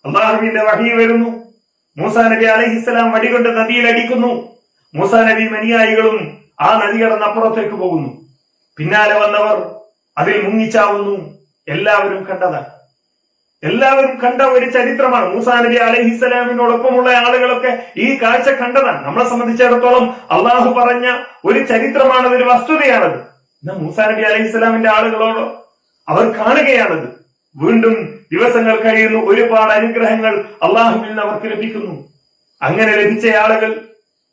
അല്ലാഹുവിന്റെ വഹി വരുന്നു. മൂസാ നബി അലൈഹിസ്സലാം വടികൊണ്ട് നദിയിൽ അടിക്കുന്നു. മൂസാ നബി അനുയായികളും ആ നദി കടന്നപ്പുറത്തേക്ക് പോകുന്നു. പിന്നാലെ വന്നവർ അതിൽ മുങ്ങിച്ചാവുന്നു. എല്ലാവരും കണ്ടതാണ്. എല്ലാവരും കണ്ട ഒരു ചരിത്രമാണ്. മൂസാ നബി അലൈഹിസ്സലാമിനോടൊപ്പമുള്ള ആളുകളൊക്കെ ഈ കാഴ്ച കണ്ടതാണ്. നമ്മളെ സംബന്ധിച്ചിടത്തോളം അള്ളാഹു പറഞ്ഞ ഒരു ചരിത്രമാണത്, ഒരു വസ്തുതയാണത്. എന്നാൽ മൂസാ നബി അലൈഹിസ്സലാമിന്റെ ആളുകളോടോ അവർ കാണുകയാണത്. വീണ്ടും ദിവസങ്ങൾ കഴിയുന്നു. ഒരുപാട് അനുഗ്രഹങ്ങൾ അള്ളാഹുവിൽ നിന്ന് അവർക്ക് ലഭിക്കുന്നു. അങ്ങനെ ലഭിച്ച ആളുകൾ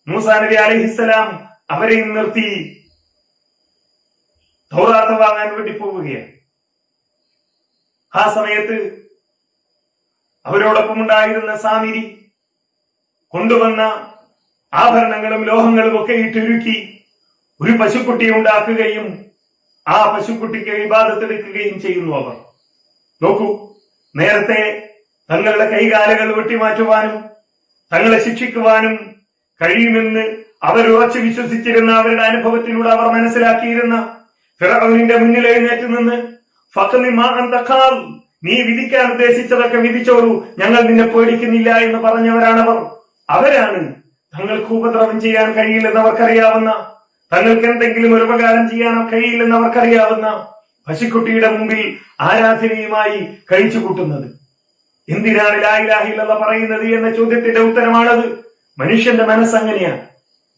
മൂസാ നബി അലൈഹിസ്സലാം അവരെയും നിർത്തി തൗറാത്ത് വാങ്ങാൻ വേണ്ടി പോവുകയാണ്. ആ സമയത്ത് അവരോടൊപ്പം ഉണ്ടായിരുന്ന സാമിരി കൊണ്ടുവന്ന ആഭരണങ്ങളും ലോഹങ്ങളും ഒക്കെ ഇട്ടുരുക്കി ഒരു പശുക്കുട്ടിയെ ഉണ്ടാക്കുകയും ആ പശുക്കുട്ടിക്ക് ഇബാദത്തെടുക്കുകയും ചെയ്യുന്നു. അവർ നോക്കൂ, നേരത്തെ തങ്ങളുടെ കൈകാലുകൾ വെട്ടിമാറ്റുവാനും തങ്ങളെ ശിക്ഷിക്കുവാനും കഴിയുമെന്ന് അവർ ഉറച്ചു വിശ്വസിച്ചിരുന്ന അവരുടെ അനുഭവത്തിലൂടെ അവർ മനസ്സിലാക്കിയിരുന്ന ഫിറഔനിന്റെ മുന്നിൽ എഴുന്നേറ്റ് നിന്ന് ഫഖ്ലി മാ അൻത ഖാൽ, നീ വിധിക്കാൻ ഉദ്ദേശിച്ചതൊക്കെ വിധിച്ചോളൂ, ഞങ്ങൾ നിന്നെ പേടിക്കുന്നില്ല എന്ന് പറഞ്ഞവരാണവർ. അവരാണ് തങ്ങൾക്ക് ഉപദ്രവം ചെയ്യാൻ കഴിയില്ലെന്ന് അവർക്കറിയാവുന്ന, തങ്ങൾക്ക് എന്തെങ്കിലും ഒരു ഉപകാരം ചെയ്യാനോ കഴിയില്ലെന്ന് അവർക്കറിയാവുന്ന പശുക്കുട്ടിയുടെ മുമ്പിൽ ആരാധനയുമായി കഴിച്ചു കൂട്ടുന്നത്. എന്തിനാണ് ലാ ഇലാഹ ഇല്ലല്ലാഹ് പറയുന്നത് എന്ന ചോദ്യത്തിന്റെ ഉത്തരമാണത്. മനുഷ്യന്റെ മനസ്സങ്ങനെയാണ്.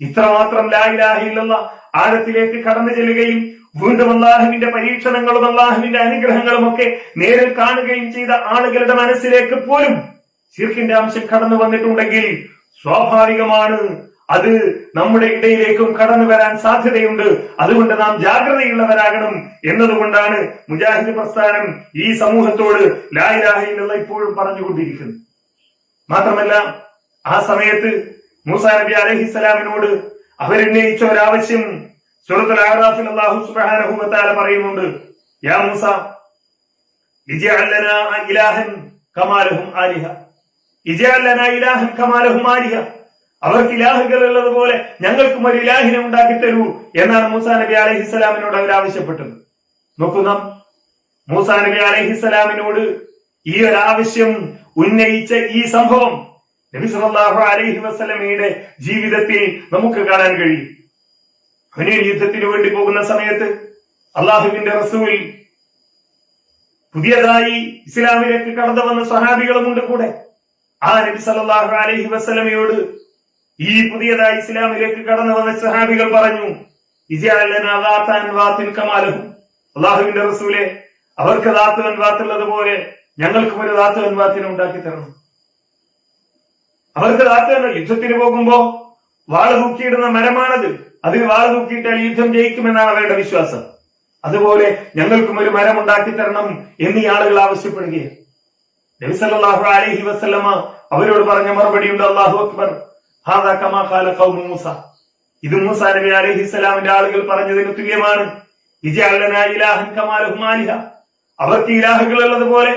ഇത്രമാത്രം ലാ ഇലാഹ ഇല്ലല്ലാഹ് ആഴത്തിലേക്ക് കടന്നു ചെല്ലുകയും വീണ്ടും അല്ലാഹുവിന്റെ പരീക്ഷണങ്ങളും അല്ലാഹുവിന്റെ അനുഗ്രഹങ്ങളും ഒക്കെ നേരിൽ കാണുകയും ചെയ്ത ആളുകളുടെ മനസ്സിലേക്ക് പോലും ശിർക്കിന്റെ അംശം കടന്നു വന്നിട്ടുണ്ടെങ്കിൽ സ്വാഭാവികമാണ് അത് നമ്മുടെ ഇടയിലേക്കും കടന്നു വരാൻ സാധ്യതയുണ്ട്. അതുകൊണ്ട് നാം ജാഗ്രതയുള്ളവരാകണം എന്നതുകൊണ്ടാണ് മുജാഹിദ് പ്രസ്ഥാനം ഈ സമൂഹത്തോട് ലാ ഇലാഹ ഇല്ലല്ലാഹ് ഇപ്പോഴും പറഞ്ഞുകൊണ്ടിരിക്കുന്നത്. മാത്രമല്ല, ആ സമയത്ത് മൂസാ നബി അലൈഹിസ്സലാമിനോട് അവരുന്നയിച്ച ഒരാവശ്യം സൂറത്തുൽ അഅറാഫിൽ അല്ലാഹു സുബ്ഹാനഹു വ തആല പറയുന്നുണ്ട്, യാ മൂസ ഇജ്അൽ ലനാ ഇലാഹൻ കമാ ലഹും ആലിഹ, ഇജ്അൽ ലനാ ഇലാഹൻ കമാ ലഹും ആലിഹ, അവർക്ക് ഇലാഹുകൾ ഉള്ളതുപോലെ ഞങ്ങൾക്കും ഒരു ഇലാഹിനെ ഉണ്ടാക്കി തരൂ എന്നാണ് മൂസാ നബി അലൈഹിസ്സലാമിനോട് അവർ ആവശ്യപ്പെട്ടത്. നോക്കൂ, നാം മൂസാ നബി അലൈഹിസ്സലാമിനോട് ഈ ഒരു ആവശ്യം ഉന്നയിച്ച ഈ സംഭവം നബി സല്ലല്ലാഹു അലൈഹി വസല്ലമയുടെ ജീവിതത്തിൽ നമുക്ക് കാണാൻ കഴിയും. ഹുനൈൻ യുദ്ധത്തിന് വേണ്ടി പോകുന്ന സമയത്ത് അള്ളാഹുവിന്റെ റസൂൽ പുതിയതായി ഇസ്ലാമിലേക്ക് കടന്നു വന്ന സ്വഹാബികളുമുണ്ട് കൂടെ. ആ നബി സല്ലല്ലാഹു അലൈഹി വസല്ലമയോട് ഈ പുതിയതായി ഇസ്ലാമിലേക്ക് കടന്നു വന്ന സ്വഹാബികൾ പറഞ്ഞു, അള്ളാഹുവിന്റെ റസൂലെ, അവർക്ക് ദാത്ത് അൻവാത്തുള്ളതുപോലെ ഞങ്ങൾക്കും ഒരു ദാത്ത് അൻവാത്തിനെ ഉണ്ടാക്കി തരണം. അവർക്ക് ദാത്ത് യുദ്ധത്തിന് പോകുമ്പോ വാള് തൂക്കിയിടുന്ന മരമാണത്. അതിൽ വാള് തൂക്കിയിട്ടാൽ യുദ്ധം ജയിക്കുമെന്നാണ് അവരുടെ വിശ്വാസം. അതുപോലെ ഞങ്ങൾക്കും ഒരു മരം ഉണ്ടാക്കി തരണം എന്നീ ആളുകൾ ആവശ്യപ്പെടുകയാണ്. നബി സല്ലല്ലാഹു അലൈഹി വസല്ലമ അവരോട് പറഞ്ഞ മറുപടിയുണ്ട്, അല്ലാഹു അക്ബർ, ഹാദാ കമാ ഖാല ഖൗമു മൂസ. ഇത് മൂസാ നബി അലൈഹിസ്സലാമിന്റെ ആളുകൾ പറഞ്ഞതിന് തുല്യമാണ്. അവർക്ക് ഇലാഹുകൾ ഉള്ളതുപോലെ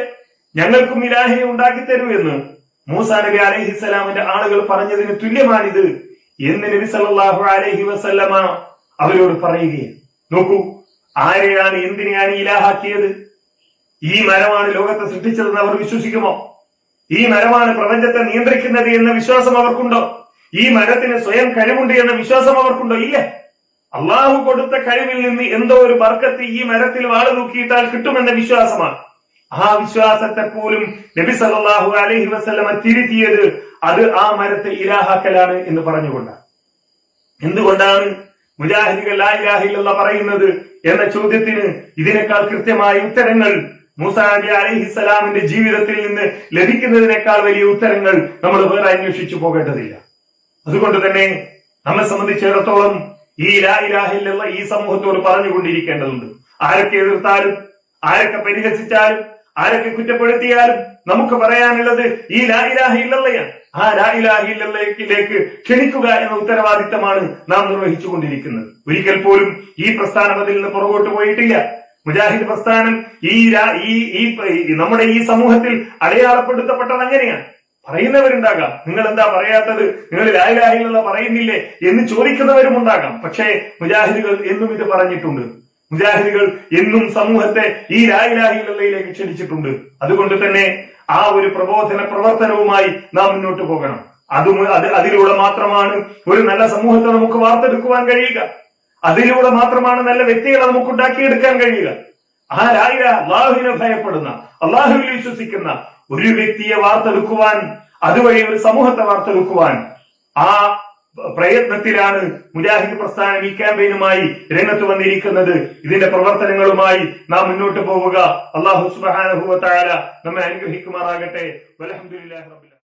ഞങ്ങൾക്കും ഇലാഹിനെ ഉണ്ടാക്കി തരൂ എന്ന് മൂസാ നബി അലൈഹിസ്സലാമിന്റെ ആളുകൾ പറഞ്ഞതിന് തുല്യമാണിത് എന്ന് നബി സല്ലല്ലാഹു അലൈഹി വസല്ലമ അവരോട് പറയുകയാണ്. നോക്കൂ, ആരെയാണ് എന്തിനെയാണ് ഇലാഹാക്കിയത്? ഈ മരമാണ് ലോകത്തെ സൃഷ്ടിച്ചതെന്ന് അവർ വിശ്വസിക്കുമോ? ഈ മരമാണ് പ്രപഞ്ചത്തെ നിയന്ത്രിക്കുന്നത് എന്ന വിശ്വാസം അവർക്കുണ്ടോ? ഈ മരത്തിന് സ്വയം കഴിവുണ്ട് എന്ന വിശ്വാസം അവർക്കുണ്ടോ? ഇല്ല. അള്ളാഹു കൊടുത്ത കഴിവിൽ നിന്ന് എന്തോ ഒരു ബർക്കത്ത് ഈ മരത്തിൽ വാള് തൂക്കിയിട്ടാൽ കിട്ടുമെന്ന വിശ്വാസമാണ്. ആ വിശ്വാസത്തെ പോലും നബി സല്ലല്ലാഹു അലൈഹി വസല്ലമ തിരുത്തിയത് അത് ആ മരത്തെ ഇലാഹാക്കലാണ് എന്ന് പറഞ്ഞുകൊണ്ടാണ്. എന്തുകൊണ്ടാണ് മുജാഹിദുകൾ ലാ ഇലാഹ ഇല്ലല്ലാഹ് പറയുന്നത് എന്ന ചോദ്യത്തിന് ഇതിനേക്കാൾ കൃത്യമായ ഉത്തരങ്ങൾ മൂസാ നബി അലൈഹിസ്സലാമിന്റെ ജീവിതത്തിൽ നിന്ന് ലഭിക്കുന്നതിനേക്കാൾ വലിയ ഉത്തരങ്ങൾ നമ്മൾ വേറെ അന്വേഷിച്ചു പോകേണ്ടതില്ല. അതുകൊണ്ട് തന്നെ നമ്മെ സംബന്ധിച്ചിടത്തോളം ഈ ലാ ഇലാഹ ഇല്ലല്ലാഹ് ഈ സമൂഹത്തോട് പറഞ്ഞുകൊണ്ടിരിക്കേണ്ടതുണ്ട്. ആരൊക്കെ എതിർത്താലും, ആരൊക്കെ പരിഹസിച്ചാലും, ആരൊക്കെ കുറ്റപ്പെടുത്തിയാലും നമുക്ക് പറയാനുള്ളത് ഈ ലാ ഇലാഹ ഇല്ലല്ലാഹയാണ്. ആ ലാ ഇലാഹ ഇല്ലല്ലാഹിലേക്ക് ക്ഷണിക്കുക എന്ന ഉത്തരവാദിത്തമാണ് നാം നിർവഹിച്ചുകൊണ്ടിരിക്കുന്നത്. ഒരിക്കൽ പോലും ഈ പ്രസ്ഥാനം അതിൽ നിന്ന് പുറകോട്ട് പോയിട്ടില്ല. മുജാഹിദ് പ്രസ്ഥാനം നമ്മുടെ ഈ സമൂഹത്തിൽ അടയാളപ്പെടുത്തപ്പെട്ടത് അങ്ങനെയാണ്. പറയുന്നവരുണ്ടാകാം, നിങ്ങൾ എന്താ പറയാത്തത്, നിങ്ങൾ ലാ ഇലാഹ ഇല്ലല്ലാഹ് പറയുന്നില്ലേ എന്ന് ചോദിക്കുന്നവരും ഉണ്ടാകാം. പക്ഷേ മുജാഹിദുകൾ എന്നും ഇത് പറഞ്ഞിട്ടുണ്ട്. മുജാഹിദുകൾ എന്നും സമൂഹത്തെ ഈ ലാ ഇലാഹ ഇല്ലല്ലാഹിലേക്ക് ക്ഷണിച്ചിട്ടുണ്ട്. അതുകൊണ്ട് തന്നെ ആ ഒരു പ്രബോധന പ്രവർത്തനവുമായി നാം മുന്നോട്ട് പോകണം. അതിലൂടെ മാത്രമാണ് ഒരു നല്ല സമൂഹത്തെ നമുക്ക് വാർത്തെടുക്കുവാൻ കഴിയുക. അതിലൂടെ മാത്രമാണ് നല്ല വ്യക്തികളെ നമുക്ക് ഉണ്ടാക്കിയെടുക്കാൻ കഴിയുക. ആ ലാ ഇലാഹ അല്ലാഹുവിനെ ഭയപ്പെടുന്ന, അല്ലാഹുവിൽ വിശ്വസിക്കുന്ന ഒരു വ്യക്തിയെ വാർത്തെടുക്കുവാൻ, അതുവഴി ഒരു സമൂഹത്തെ വാർത്തെടുക്കുവാൻ ആ പ്രയത്നത്തിലാണ് മുജാഹിദ് പ്രസ്ഥാനം ഈ ക്യാമ്പയിനുമായി രംഗത്ത് വന്നിരിക്കുന്നത്. ഇതിന്റെ പ്രവർത്തനങ്ങളുമായി നാം മുന്നോട്ട് പോവുക. അല്ലാഹു സുബ്ഹാനഹു വ തആല നമ്മെ അനുഗ്രഹിക്കുമാറാകട്ടെ. വൽഹംദുലില്ലാഹി റബ്ബിൽ ആലമീൻ.